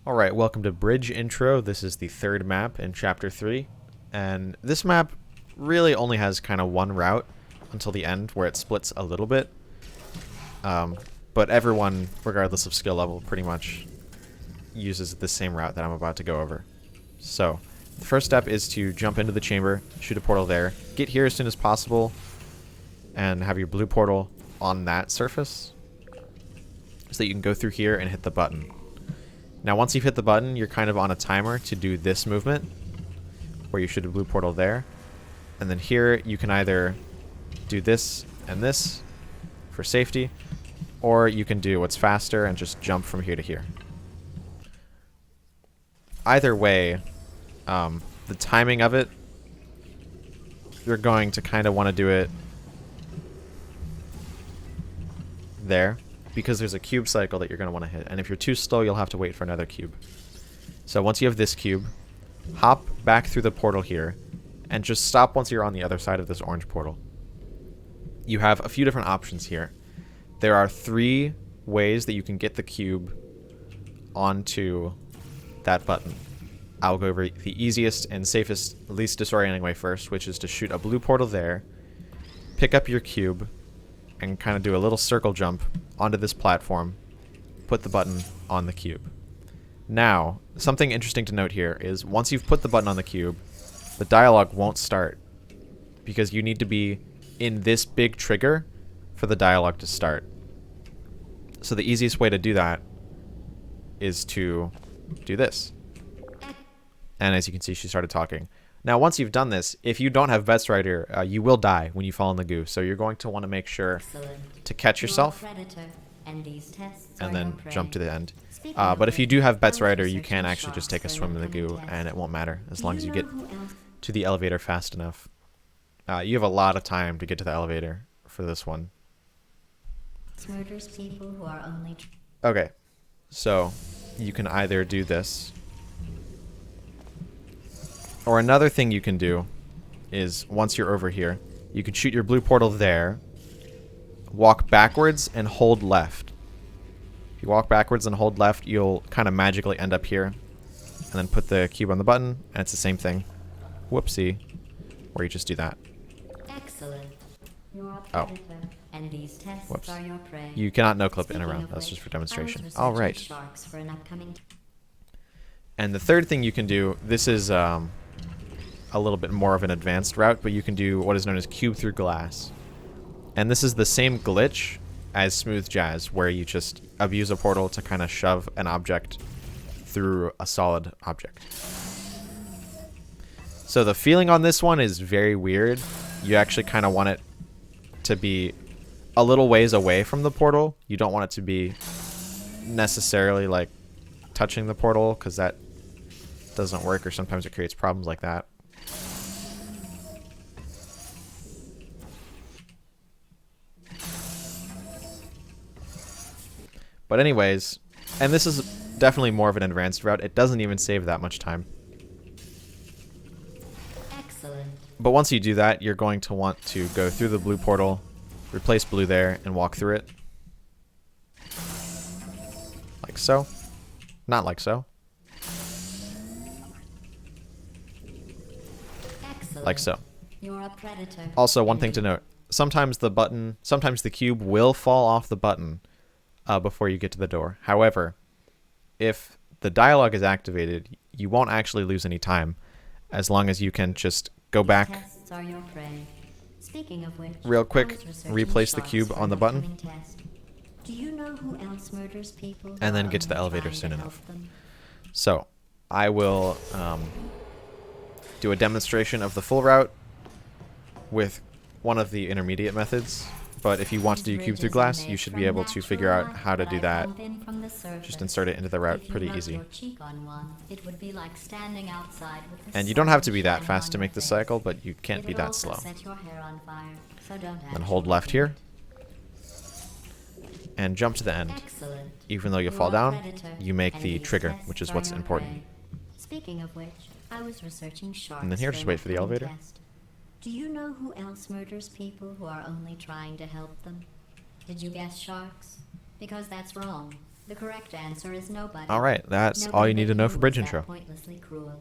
Alright, welcome to Bridge Intro. This is the third map in Chapter 3. And this map really only has kind of one route until the end, where it splits a little bit. But everyone, regardless of skill level, pretty much uses the same route that I'm about to go over. So, the first step is to jump into the chamber, shoot a portal there, get here as soon as possible, and have your blue portal on that surface, so that you can go through here and hit the button. Now once you've hit the button, you're kind of on a timer to do this movement, where you shoot a blue portal there. And then here you can either do this and this for safety, or you can do what's faster and just jump from here to here. Either way, the timing of it, you're going to kind of want to do it there, because there's a cube cycle that you're going to want to hit. And if you're too slow, you'll have to wait for another cube. So once you have this cube, hop back through the portal here, and just stop once you're on the other side of this orange portal. You have a few different options here. There are 3 ways that you can get the cube onto that button. I'll go over the easiest and safest, least disorienting way first, which is to shoot a blue portal there, pick up your cube, and kind of do a little circle jump onto this platform, put the button on the cube. Now, something interesting to note here is once you've put the button on the cube, the dialogue won't start, because you need to be in this big trigger for the dialogue to start. So the easiest way to do that is to do this. And as you can see, she started talking. Now, once you've done this, if you don't have Bets Rider, you will die when you fall in the goo. So you're going to want to make sure to catch yourself and then jump to the end. But if you do have Bets Rider, you can actually just take a swim in the goo, and it won't matter as long as you get to the elevator fast enough. You have a lot of time to get to the elevator for this one. Okay, so you can either do this, or another thing you can do is, once you're over here, you can shoot your blue portal there, walk backwards, and hold left. If you walk backwards and hold left, you'll kind of magically end up here, and then put the cube on the button, and it's the same thing. Whoopsie. Where you just do that. Excellent. Oh. And these tests Whoops. are your prey. You cannot no-clip in a round. That's just for demonstration. Alright. And the third thing you can do, this is a little bit more of an advanced route, but you can do what is known as cube through glass. And this is the same glitch as Smooth Jazz, where you just abuse a portal to kind of shove an object through a solid object. So the feeling on this one is very weird. You actually kind of want it to be a little ways away from the portal. You don't want it to be necessarily like touching the portal, because that doesn't work, or sometimes it creates problems like that. But anyways, and this is definitely more of an advanced route. It doesn't even save that much time. Excellent. But once you do that, you're going to want to go through the blue portal, replace blue there, and walk through it. Like so. Not like so. Excellent. Like so. You're a predator. Also, one thing to note. Sometimes the cube will fall off the button before you get to the door. However, if the dialogue is activated, you won't actually lose any time, as long as you can just go back Tests are your prey. Speaking of which, real quick, I was researching replace the sharks cube for on the an button, upcoming test. Do you know who else murders people and then who get to the are only elevator trying soon to enough. help them? So, I will do a demonstration of the full route with one of the intermediate methods. But if you want to do cube through glass, you should be able to figure out how to do that. Just insert it into the route pretty easy. And you don't have to be that fast to make the cycle, but you can't be that slow. Then hold left here, and jump to the end. Even though you'll fall down, you make the trigger, which is what's important. Speaking of which, I was researching sharks. And then here, just wait for the elevator. Do you know who else murders people who are only trying to help them? Did you guess sharks? Because that's wrong. The correct answer is nobody. Alright, that's all you need to know for bridge intro. Pointlessly cruel.